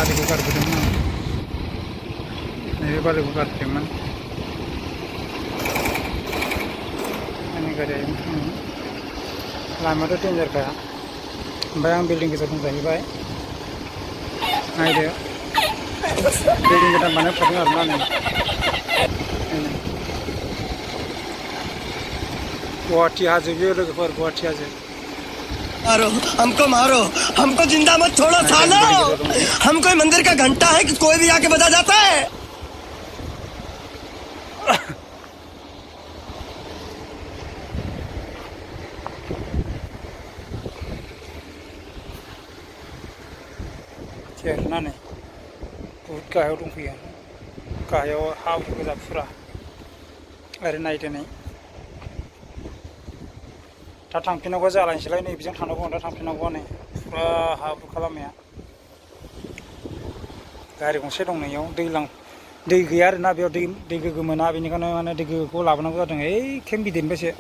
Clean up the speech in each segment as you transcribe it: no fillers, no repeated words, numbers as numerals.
बालिखौ गारबोदोंमोन आं नैबे बालिखौ गारफैदोंमोन आंनि गारिया लामायाथ' डेन्जारखा ओमफ्राय आं बिल्डिं गेजेराव दंजाहैबाय नायदो बिल्डिं गोदान बानायफादों आरोना नै गुवाहाटी हाजो बेयो लोगोफोर गुवाहाटी हाजो हमको जिंदा मत छोड़ो सालो हम कोई मंदिर का घंटा है कि कोई भी आके बजा जाता है देरनानै बुहुद गाहायाव दंफैयो गाहायाव हाब्रु गोजा फुरा ओरै नायदो नै दा थांफिनांगौ जालायनोसैलाय नै बेजों थांनांगौ दा थांफिनांगौ नै फुरा हाब्रु खालामनाया गारि गंसे दं नैयाव दै गैया आरोना बेयाव दै गोग्गो मोना बेनिखायनो माने दै गोग्गोखौ लाबोनांगौ जादों ओइ केम्प गिदिरनिफ्रायसो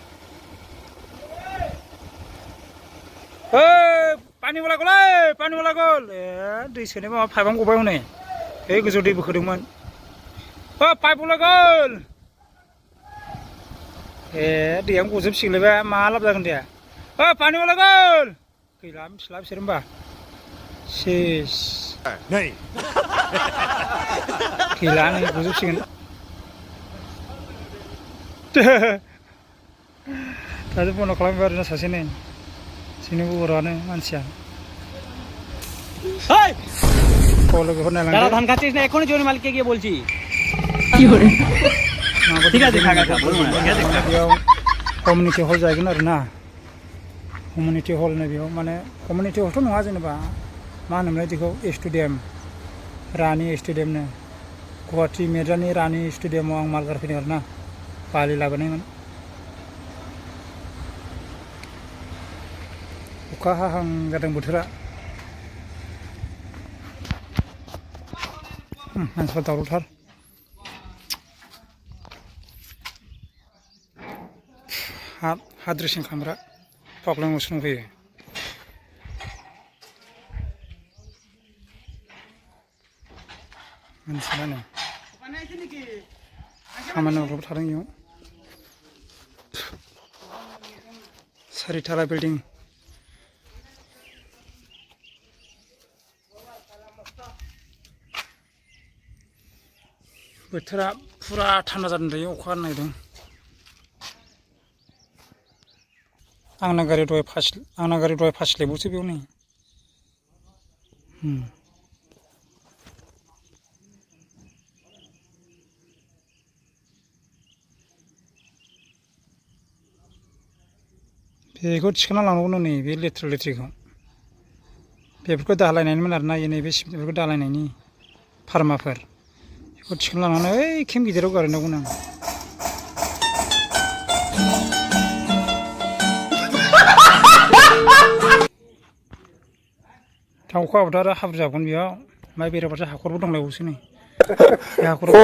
पानि वाला ए दै सोनाय माबा पाइपआनो गबाय हनै बे गोजौ दै बोखोदोंमोन पाइप वाला गल ए दैयानो गजोबसिगोनलाय बे मा लाब जागोन दे पानि वाला गल गैला मिथिला बिसोर होनबा सेस गैला नै गजोबसिगोन दासो बन्द' खालामबाय आरोना सासे नै जोंनि बर'आनो मानसिया लोगोफोर नायलांदो ধান খাচ্ছিস না এখনই জমি মালিককে গিয়ে বলছি ঠিক আছে बेयाव कमिउनिटि हल जाहैगोन आरोना कमिउनिटि हल नै बेयाव माने कमिउनिटि हलथ' नङा जेनेबा मा होनोमोनलाय बेखौ स्टेडियाम रानि स्टेडियामनो गुवाहाटी मेदानि रानि स्टेडियामाव आं माल गारफैदों आरोना बालि लाबोनायमोन अखा हाहां जादों बोथोरा मानसिफ्रा दावरावथार हा ड्रेसिं खालामग्रा प्रब्लेमावसो दंफैयो मानसिफ्रानो खामानि मावग्राबो थादों बेयाव सारिथाला बिल्डिं बोथोरा फुरा थान्दा जादों दायो अखा हानो नागिरदों आंना गारि दहाय फासिलायबावसो बेयाव नै बेखौ थिखोना लांनांगौनो नै बे लेथ्रिखौ बेफोरखौ दालायनायनिमोन आरोना नैबे बेफोरखौ दालायनायनि फार्माफोर बेखौ थिखोना लांनानै ओइ केम्प गिदिराव गारहैनांगौनो आं दा अखा हाबाथ' आरो हाब्रु जागोन बेयाव ओमफ्राय बेराफारसे हाखरबो दंलायबावोसो नै बे हाखराव